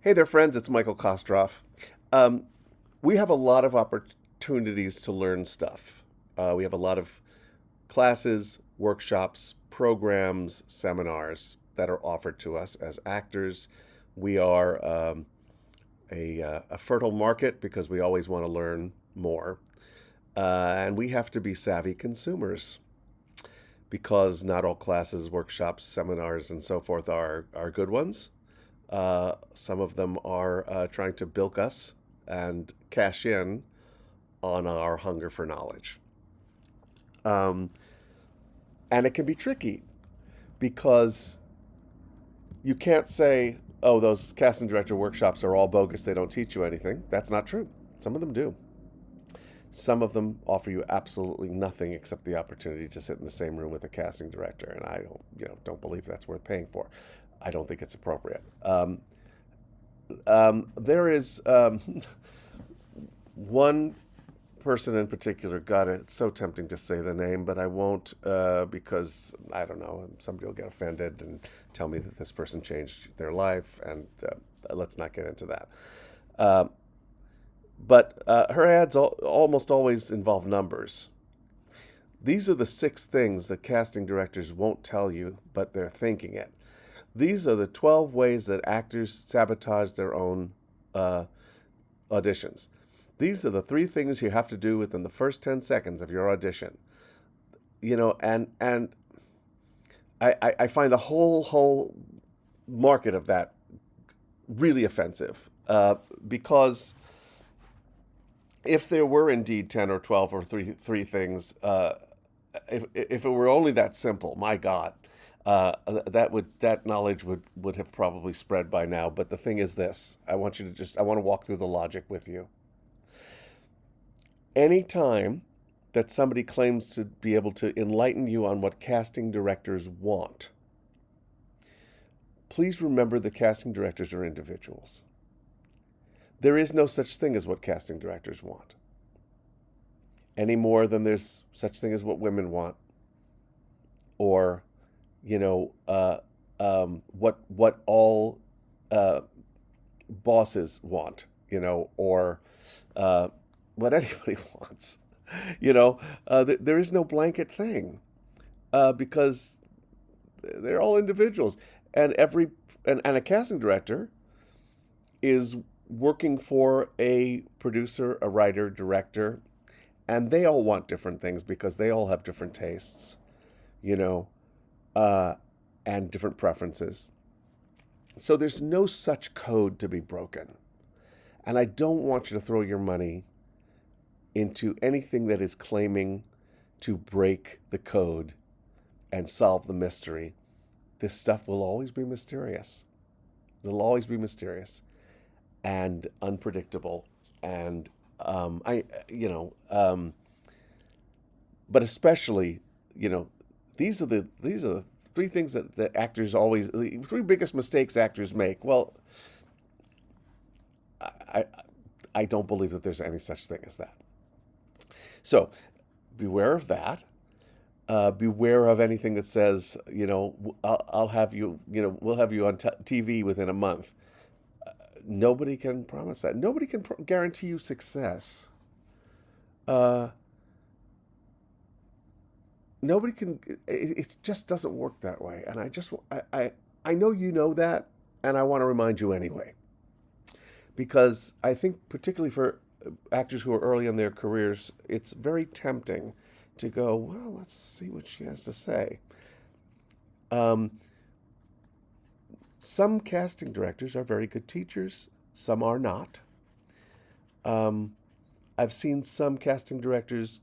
Hey there, friends. It's Michael Kostroff. Um, we have a lot of opportunities to learn stuff. We have a lot of classes, workshops, programs, seminars that are offered to us as actors. We are a fertile market because we always want to learn more. And we have to be savvy consumers because not all classes, workshops, seminars, and so forth are good ones. Some of them are trying to bilk us and cash in on our hunger for knowledge. Um, and it can be tricky because you can't say, oh, those casting director workshops are all bogus. They don't teach you anything. That's not true. Some of them do. Some of them offer you absolutely nothing except the opportunity to sit in the same room with a casting director, and I don't believe that's worth paying for. I don't think it's appropriate. There is one person in particular. God, it's so tempting to say the name, but I won't because I don't know. Somebody will get offended and tell me that this person changed their life, and let's not get into that. Uh, but her ads almost always involve numbers. These are the six things that casting directors won't tell you, but they're thinking it. These are the 12 ways that actors sabotage their own uh, auditions. These are the three things you have to do within the first 10 seconds of your audition. And I find the whole market of that really offensive because if there were indeed 10 or 12 or three things, if it were only that simple, my God, that knowledge would have probably spread by now. But the thing is this: I want to walk through the logic with you. Anytime that somebody claims to be able to enlighten you on what casting directors want, please remember the casting directors are individuals. There is no such thing as what casting directors want, any more than there's such thing as what women want, or you know, what all bosses want, or what anybody wants. There is no blanket thing because they're all individuals, and and a casting director is working for a producer, a writer, director, and they all want different things because they all have different tastes, you know, uh, and different preferences. So there's no such code to be broken. And I don't want you to throw your money into anything that is claiming to break the code and solve the mystery. This stuff will always be mysterious. It'll always be mysterious and unpredictable. And but especially, you know, these are the three things that actors always the three biggest mistakes actors make. Well, I I don't believe that there's any such thing as that. So beware of that. Beware of anything that says, I'll have you, we'll have you on TV within a month. Nobody can promise that. Nobody can guarantee you success. Uh, Nobody can. It just doesn't work that way. And I know you know that, and I want to remind you anyway, because I think particularly for actors who are early in their careers, it's very tempting to go, well, let's see what she has to say. Um, some casting directors are very good teachers. Some are not. Um, I've seen some casting directors,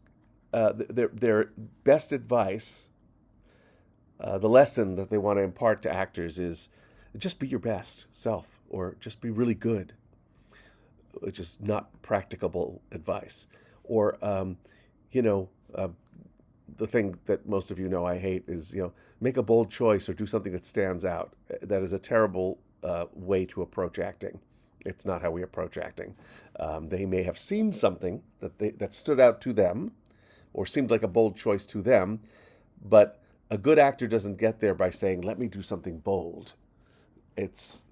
their best advice, the lesson that they want to impart to actors is just be your best self or just be really good, which is not practicable advice. Or, you know, uh, the thing that most of you know I hate is, make a bold choice or do something that stands out. That is a terrible way to approach acting. It's not how we approach acting. They may have seen something that stood out to them or seemed like a bold choice to them, but a good actor doesn't get there by saying, let me do something bold. It's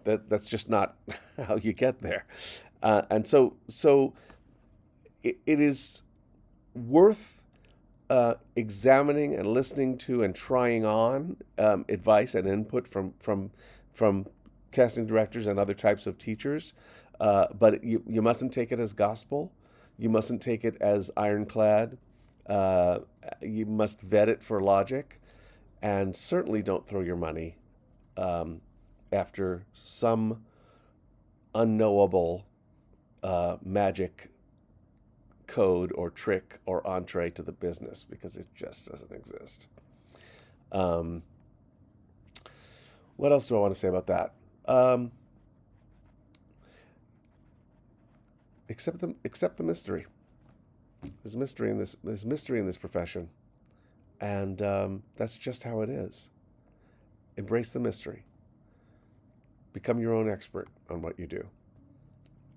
that's just not how you get there. And so it is worth examining and listening to and trying on advice and input from casting directors and other types of teachers, but you mustn't take it as gospel. You mustn't take it as ironclad. Uh, you must vet it for logic, and certainly don't throw your money um, after some unknowable magic code or trick or entree to the business, because it just doesn't exist. Um, what else do I want to say about that? Um, accept the mystery. There's mystery in this. There's mystery in this profession, and that's just how it is. Embrace the mystery. Become your own expert on what you do,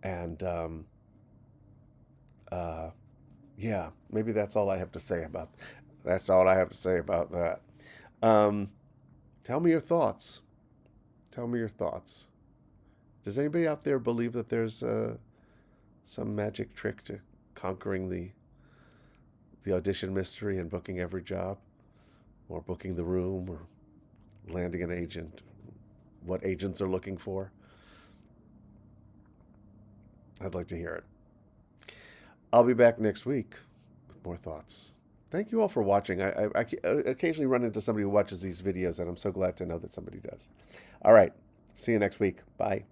and yeah, maybe that's all I have to say about. That's all I have to say about that. Um, tell me your thoughts. Tell me your thoughts. Does anybody out there believe that there's some magic trick to conquering the audition mystery and booking every job, or booking the room, or landing an agent? What agents are looking for? I'd like to hear it. I'll be back next week with more thoughts. Thank you all for watching. I occasionally run into somebody who watches these videos, and I'm so glad to know that somebody does. All right. See you next week. Bye.